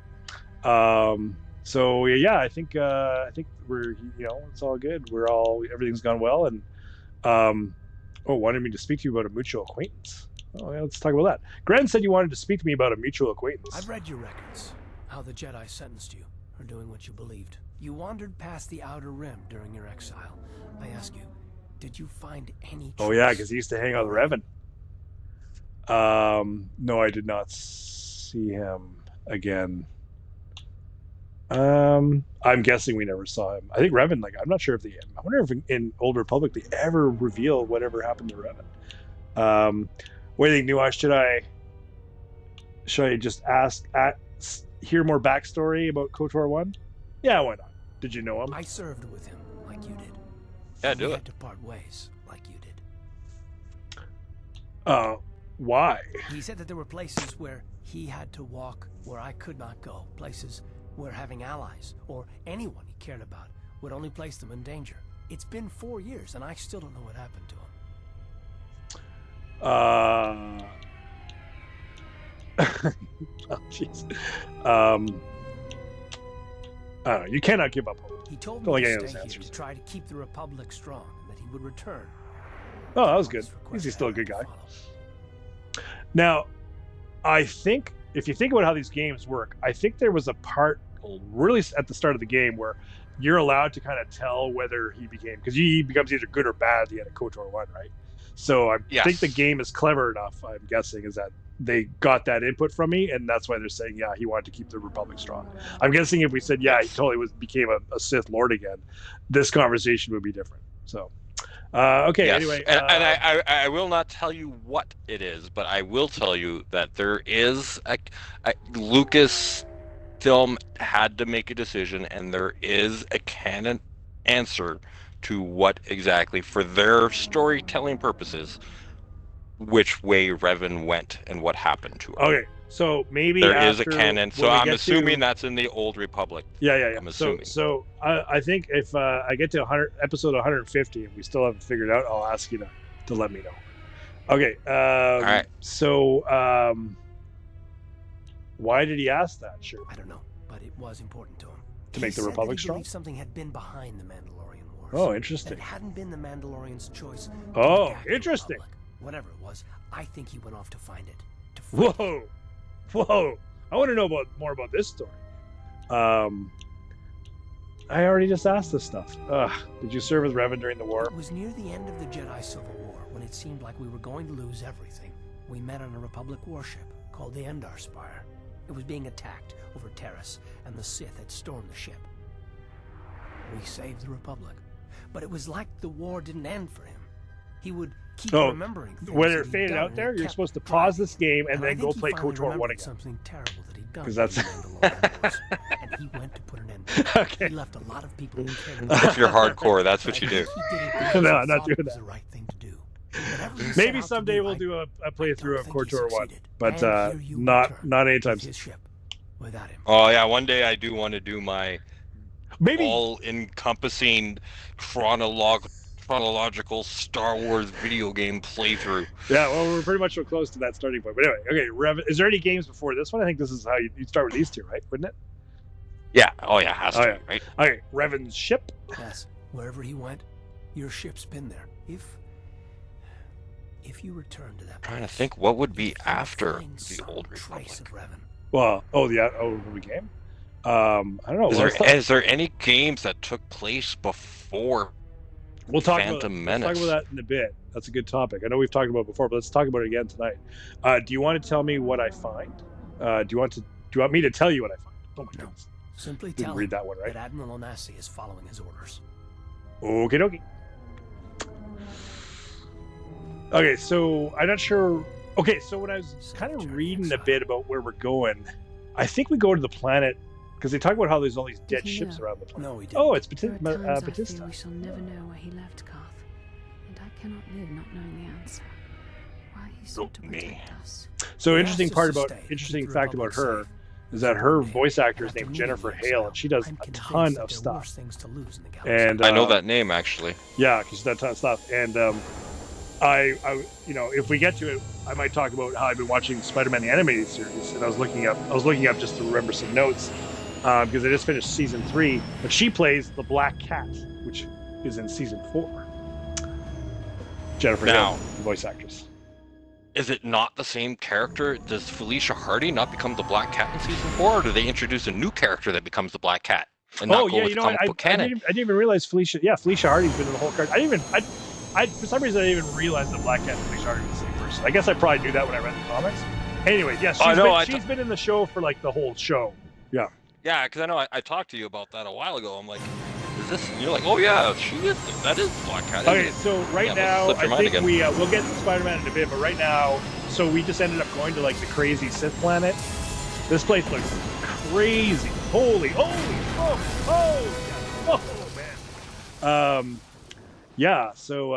Speaker 2: So yeah, I think we're it's all good. Everything's gone well, and wanted me to speak to you about a mutual acquaintance. Oh yeah, let's talk about that. Gren said you wanted to speak to me about a mutual acquaintance.
Speaker 5: I've read your records. How the Jedi sentenced you for doing what you believed. You wandered past the Outer Rim during your exile. I ask you, did you find any
Speaker 2: Oh yeah,
Speaker 5: trace?
Speaker 2: because he used to hang out with Revan. No, I did not see him again. I'm guessing we never saw him. I think Revan, I'm not sure I wonder if in Old Republic they ever reveal whatever happened to Revan. What do you think, Nuash? Should I just hear more backstory about KOTOR 1? Yeah, why not? Did you know him?
Speaker 5: I served with him like you did.
Speaker 1: Yeah,
Speaker 5: And
Speaker 1: do
Speaker 5: we
Speaker 1: it.
Speaker 5: had to part ways like you did.
Speaker 2: Why?
Speaker 5: He said that there were places where he had to walk where I could not go. Places where having allies or anyone he cared about would only place them in danger. It's been 4 years and I still don't know what happened to him.
Speaker 2: Oh, jeez. I don't know. You cannot give up hope.
Speaker 5: He told
Speaker 2: Don't
Speaker 5: me
Speaker 2: like
Speaker 5: to
Speaker 2: any of
Speaker 5: stay
Speaker 2: those
Speaker 5: here
Speaker 2: answers.
Speaker 5: to try to keep the Republic strong, and that he would return.
Speaker 2: Oh, that was
Speaker 5: On
Speaker 2: good.
Speaker 5: his request,
Speaker 2: He's still a
Speaker 5: I
Speaker 2: good
Speaker 5: had
Speaker 2: guy.
Speaker 5: to follow.
Speaker 2: Now, I think if you think about how these games work, I think there was a part really at the start of the game where you're allowed to kind of tell whether he because he becomes either good or bad at the end of KOTOR 1, right? So I
Speaker 1: Yes.
Speaker 2: think the game is clever enough, I'm guessing, is that they got that input from me, and that's why they're saying, yeah, he wanted to keep the Republic strong. I'm guessing if we said, yeah, he
Speaker 1: Yes.
Speaker 2: totally became a Sith Lord again, this conversation would be different. So, okay,
Speaker 1: Yes.
Speaker 2: anyway.
Speaker 1: And I will not tell you what it is, but I will tell you that there is a Lucas film had to make a decision, and there is a canon answer to what exactly, for their storytelling purposes, which way Revan went and what happened to her.
Speaker 2: Okay, so maybe
Speaker 1: There is a
Speaker 2: after
Speaker 1: canon, so
Speaker 2: when we
Speaker 1: I'm
Speaker 2: get
Speaker 1: assuming
Speaker 2: to,
Speaker 1: that's in the Old Republic.
Speaker 2: yeah.
Speaker 1: I'm assuming.
Speaker 2: So I think if I get to episode 150 and we still haven't figured it out, I'll ask you to let me know. Okay. All
Speaker 1: right.
Speaker 2: So why did he ask that? Sure.
Speaker 5: I don't know, but it was important to him.
Speaker 2: To
Speaker 5: He
Speaker 2: make the
Speaker 5: said
Speaker 2: Republic
Speaker 5: that he
Speaker 2: strong?
Speaker 5: believed something had been behind the Mandalorian Wars.
Speaker 2: Oh,
Speaker 5: That
Speaker 2: interesting.
Speaker 5: it hadn't been the Mandalorian's choice. to
Speaker 2: Oh,
Speaker 5: attack the
Speaker 2: interesting.
Speaker 5: Republic. Whatever it was, I think he went off to find it. To fight it.
Speaker 2: Whoa! I want to know more about this story. I already just asked this stuff. Did you serve with Revan during the war?
Speaker 5: It was near the end of the Jedi Civil War, when it seemed like we were going to lose everything. We met on a Republic warship called the Endar Spire. It was being attacked over Terrace, and the Sith had stormed the ship. We saved the Republic, but it was like the war didn't end for him. He would keep remembering things
Speaker 2: When
Speaker 5: that
Speaker 2: it
Speaker 5: he'd
Speaker 2: faded
Speaker 5: done,
Speaker 2: out
Speaker 5: and
Speaker 2: there,
Speaker 5: it
Speaker 2: you're
Speaker 5: kept
Speaker 2: supposed to pause
Speaker 5: driving.
Speaker 2: this game and
Speaker 5: I
Speaker 2: then go
Speaker 5: think he
Speaker 2: play
Speaker 5: finally
Speaker 2: KOTOR 1
Speaker 5: remembered
Speaker 2: again.
Speaker 5: something terrible that he'd done
Speaker 2: 'Cause that's-
Speaker 5: during the Mandalorian Wars, and he went to put an end to it.
Speaker 2: Okay.
Speaker 5: He left a lot of people who cared about
Speaker 1: If you're hardcore, that's
Speaker 5: but
Speaker 1: what you
Speaker 5: I
Speaker 1: do.
Speaker 5: think he did it because
Speaker 2: No,
Speaker 5: he
Speaker 2: I'm not
Speaker 5: thought
Speaker 2: doing
Speaker 5: it was
Speaker 2: that.
Speaker 5: the right thing to do. Whatever he set
Speaker 2: Maybe
Speaker 5: out to
Speaker 2: someday
Speaker 5: do,
Speaker 2: we'll
Speaker 5: I
Speaker 2: do a playthrough of
Speaker 5: don't think he
Speaker 2: KOTOR 1,
Speaker 5: succeeded.
Speaker 2: but
Speaker 5: And here you
Speaker 2: not
Speaker 5: return
Speaker 2: anytime
Speaker 5: with
Speaker 2: soon.
Speaker 5: his ship without him.
Speaker 1: Oh yeah, one day I do want to do my
Speaker 2: Maybe
Speaker 1: all-encompassing chronological Star Wars video game playthrough.
Speaker 2: Yeah, well, we're pretty much so close to that starting point. But anyway, okay, is there any games before this one? I think this is how you'd start with these two, right? Wouldn't it?
Speaker 1: Yeah. Oh yeah, has to
Speaker 2: Oh, yeah.
Speaker 1: be, right?
Speaker 2: Okay, Revan's ship.
Speaker 5: Yes, wherever he went, your ship's been there. If you return to that
Speaker 1: Trying to
Speaker 5: place,
Speaker 1: think what would be
Speaker 5: you'll
Speaker 1: after
Speaker 5: find
Speaker 1: the
Speaker 5: some
Speaker 1: Old
Speaker 5: trace
Speaker 1: Republic.
Speaker 5: of Revan.
Speaker 2: Well, the game. I don't know.
Speaker 1: Is there any games that took place before
Speaker 2: We'll talk
Speaker 1: Phantom
Speaker 2: about
Speaker 1: Menace?
Speaker 2: Let's talk about that in a bit. That's a good topic. I know we've talked about it before, but let's talk about it again tonight. Do you want to tell me what I find? Do you want me to tell you what I find? Oh my
Speaker 5: No.
Speaker 2: goodness.
Speaker 5: Simply
Speaker 2: Didn't
Speaker 5: tell
Speaker 2: read
Speaker 5: him
Speaker 2: that one, right?
Speaker 5: that Admiral Onassi is following his orders.
Speaker 2: Okie dokie. Okay, so I'm not sure. Okay, so when I was kind of reading a bit about where we're going, I think we go to the planet because they talk about how there's all these dead
Speaker 4: Did he
Speaker 2: ships
Speaker 4: know?
Speaker 2: around the planet.
Speaker 5: No, he didn't.
Speaker 2: Oh, it's
Speaker 4: There are times I feel
Speaker 2: Batista.
Speaker 4: we shall never know where he left Karth, and I cannot live not knowing the answer. Why he sought to
Speaker 1: Look, me.
Speaker 4: protect us.
Speaker 2: So
Speaker 5: He
Speaker 2: interesting
Speaker 5: asked us
Speaker 2: part
Speaker 5: to
Speaker 2: about
Speaker 5: stay and
Speaker 2: interesting
Speaker 5: keep the
Speaker 2: fact about
Speaker 5: Republic
Speaker 2: her
Speaker 5: safe.
Speaker 2: is that her
Speaker 5: One day,
Speaker 2: voice actor is
Speaker 5: after
Speaker 2: named
Speaker 5: meeting
Speaker 2: Jennifer
Speaker 5: the
Speaker 2: Hale,
Speaker 5: exile,
Speaker 2: and she does
Speaker 5: I'm
Speaker 2: a
Speaker 5: convinced
Speaker 2: ton
Speaker 5: that
Speaker 2: of
Speaker 5: there are
Speaker 2: stuff.
Speaker 5: worse things to lose in the galaxy.
Speaker 2: And
Speaker 1: I know that name actually.
Speaker 2: Yeah, because she's done a ton of stuff. And I, if we get to it, I might talk about how I've been watching Spider-Man the animated series, and I was looking up just to remember some notes because I just finished season 3. But she plays the Black Cat, which is in season 4. Jennifer
Speaker 1: Now-
Speaker 2: Hale, the voice actress.
Speaker 1: Is it not the same character? Does Felicia Hardy not become the Black Cat in season 4, or do they introduce a new character that becomes the Black Cat and not go with comic book canon?
Speaker 2: I didn't even realize Felicia Hardy's been in the whole card. I for some reason I didn't even realize that Black Cat and Felicia Hardy were the same person. I guess I probably knew that when I read the comics. Anyway, yes, she's been in the show for like the whole show. Yeah.
Speaker 1: Yeah, because I know I talked to you about that a while ago. I'm like, is this? And you're like, oh yeah, that is Black Cat.
Speaker 2: Okay, so right now
Speaker 1: slipped your
Speaker 2: I
Speaker 1: mind
Speaker 2: think
Speaker 1: again.
Speaker 2: we'll get to Spider-Man in a bit, but right now, so we just ended up going to like the crazy Sith planet. This place looks crazy. Holy, man. Yeah. So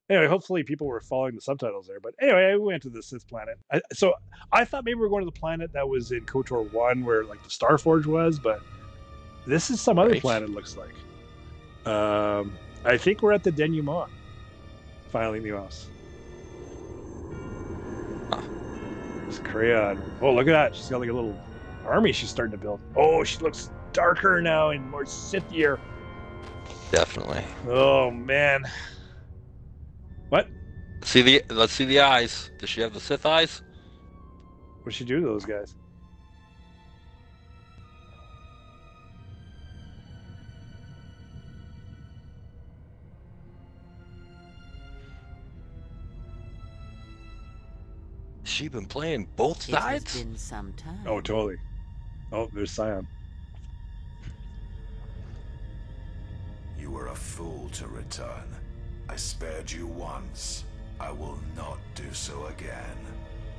Speaker 2: anyway, hopefully people were following the subtitles there. But anyway, we went to the Sith planet. So I thought maybe we were going to the planet that was in KOTOR 1, where like the Starforge was, but this is some other
Speaker 1: Right.
Speaker 2: planet. It looks like. I think we're at the denouement. Finally, in the house.
Speaker 1: Huh.
Speaker 2: It's Crayon. Oh, look at that. She's got like a little army she's starting to build. Oh, she looks darker now and more Sithier.
Speaker 1: Definitely.
Speaker 2: Oh, man. What?
Speaker 1: Let's see the eyes. Does she have the Sith eyes?
Speaker 2: What'd she do to those guys?
Speaker 1: She been playing both sides?
Speaker 6: It has been some time.
Speaker 2: Oh, totally. Oh, there's Scion.
Speaker 7: You were a fool to return. I spared you once. I will not do so again.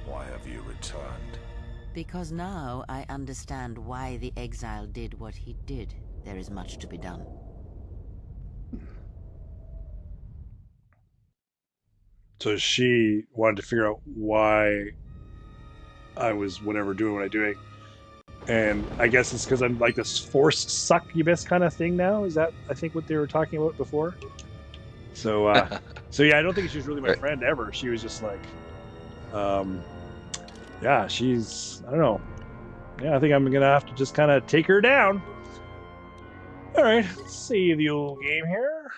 Speaker 7: Why have you returned?
Speaker 6: Because now I understand why the exile did what he did. There is much to be done.
Speaker 2: So she wanted to figure out why I was whatever doing what I'm doing. And I guess it's because I'm like this force succubus kind of thing now. Is that, I think, what they were talking about before? So, so yeah, I don't think she was really my friend ever. She was just like, yeah, she's, I don't know. Yeah, I think I'm going to have to just kind of take her down. All right, let's save the old game here.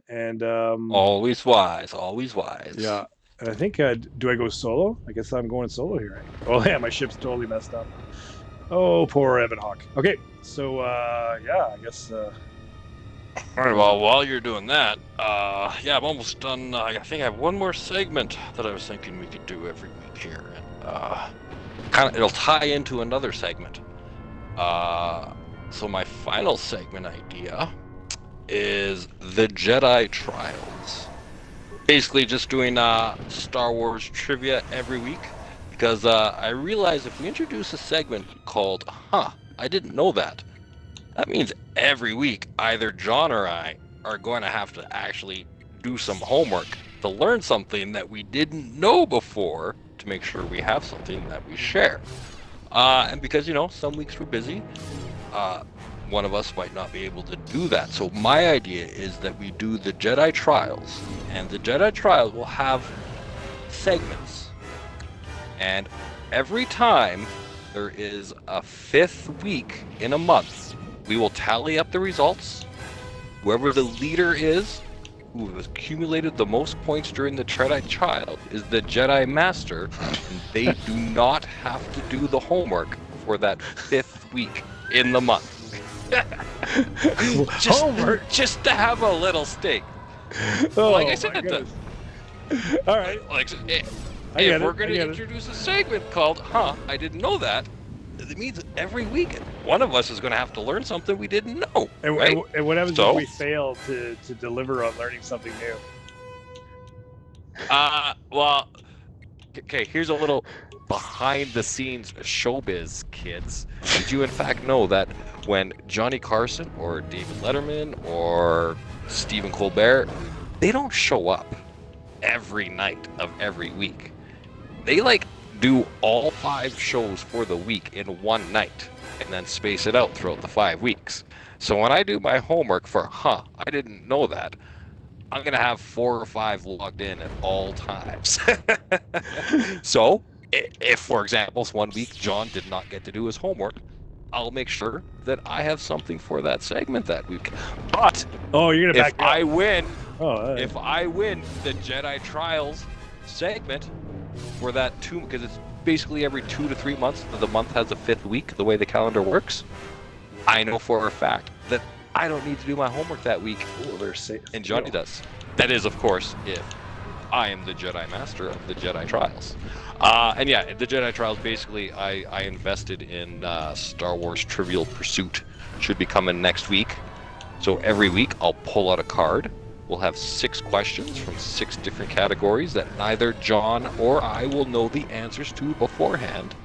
Speaker 2: And
Speaker 1: Always wise, always wise.
Speaker 2: yeah, and I think do I go solo? I guess I'm going solo here. Oh yeah, my ship's totally messed up. Oh, poor Evan Hawke. Okay, so yeah, I guess.
Speaker 1: All right. Well, while you're doing that, yeah, I'm almost done. I think I have one more segment that I was thinking we could do every week here, and kind of it'll tie into another segment. So my final segment idea is the Jedi Trials. Basically just doing Star Wars trivia every week, because I realize if we introduce a segment called I didn't know that, that means every week either John or I are going to have to actually do some homework to learn something that we didn't know before, to make sure we have something that we share. And because, you know, some weeks we're busy, one of us might not be able to do that. So my idea is that we do the Jedi Trials, and the Jedi Trials will have segments. And every time there is a 5th week in a month, we will tally up the results. Whoever the leader is, who has accumulated the most points during the Jedi Trial, is the Jedi Master, and they do not have to do the homework for that 5th week in the month.
Speaker 2: Homework?
Speaker 1: Just to have a little stake.
Speaker 2: Oh,
Speaker 1: Like I said,
Speaker 2: all right.
Speaker 1: like, if
Speaker 2: I
Speaker 1: we're going to
Speaker 2: get it.
Speaker 1: introduce a segment called I didn't know that, it means every week one of us is going to have to learn something we didn't know.
Speaker 2: And,
Speaker 1: right?
Speaker 2: and what happens
Speaker 1: So?
Speaker 2: if we fail to deliver on learning something new?
Speaker 1: Well, okay, here's a little behind the scenes showbiz, kids. Did you in fact know that when Johnny Carson or David Letterman or Stephen Colbert, they don't show up every night of every week. They like do all 5 shows for the week in one night and then space it out throughout the 5 weeks. So when I do my homework for I didn't know that, I'm gonna have 4 or 5 logged in at all times. So if, for example, one week John did not get to do his homework, I'll make sure that I have something for that segment that week. But
Speaker 2: Oh, you're gonna back
Speaker 1: if
Speaker 2: me up.
Speaker 1: I win,
Speaker 2: Oh,
Speaker 1: if I win the Jedi Trials segment for that because it's basically every 2 to 3 months that the month has a 5th week, the way the calendar works, I know for a fact that I don't need to do my homework that week.
Speaker 2: oh, they're safe.
Speaker 1: And Johnny does. That is, of course, if I am the Jedi Master of the Jedi Trials. And yeah, the Jedi Trials, basically, I invested in Star Wars Trivial Pursuit. Should be coming next week. So every week, I'll pull out a card. We'll have 6 questions from 6 different categories that neither John or I will know the answers to beforehand.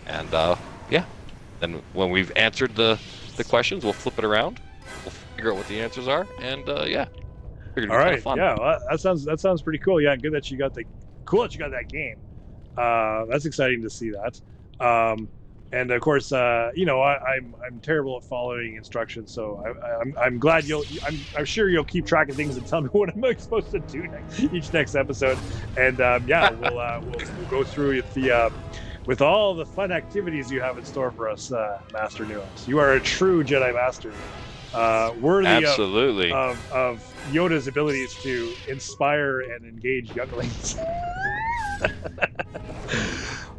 Speaker 1: And yeah, then when we've answered the questions, we'll flip it around. We'll figure out what the answers are, and yeah.
Speaker 2: All right. Yeah, well, that sounds pretty cool. Yeah, good that you got that game. That's exciting to see that. And of course, you know, I'm terrible at following instructions, so I'm glad I'm sure you'll keep track of things and tell me what I'm supposed to do next episode. And yeah, we'll go through with all the fun activities you have in store for us, Master Nuance. You are a true Jedi Master, worthy
Speaker 1: Absolutely.
Speaker 2: of Yoda's abilities to inspire and engage younglings.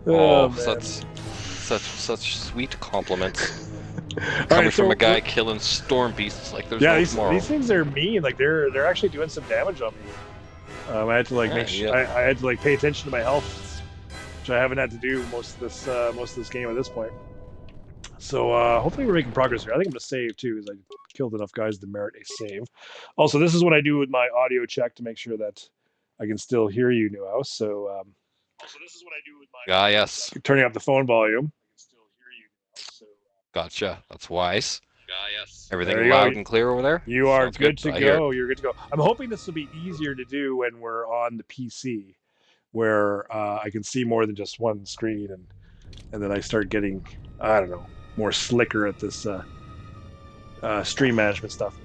Speaker 1: Oh,
Speaker 2: man.
Speaker 1: such sweet compliments
Speaker 2: All
Speaker 1: coming
Speaker 2: right,
Speaker 1: from
Speaker 2: so
Speaker 1: a guy killing storm beasts like there's
Speaker 2: yeah,
Speaker 1: no
Speaker 2: these
Speaker 1: tomorrow.
Speaker 2: things are mean. Like they're actually doing some damage on me. I had to like make sure
Speaker 1: Yeah.
Speaker 2: I had to like pay attention to my health, which I haven't had to do most of this game at this point. So hopefully we're making progress here. I think I'm gonna save too, because I killed enough guys to merit a save. Also, this is what I do with my audio check to make sure that I can still hear you, Newhouse. So also this is what I do with my
Speaker 1: Yes.
Speaker 2: turning up the phone volume. I can still hear you. So
Speaker 1: Gotcha. That's wise.
Speaker 2: yes.
Speaker 1: Everything
Speaker 2: There you
Speaker 1: loud
Speaker 2: go.
Speaker 1: and clear over there?
Speaker 2: You are
Speaker 1: Sounds
Speaker 2: good to
Speaker 1: I hear it.
Speaker 2: go. You're good to go. I'm hoping this will be easier to do when we're on the PC, where I can see more than just one screen, and then I start getting, I don't know, more slicker at this stream management stuff.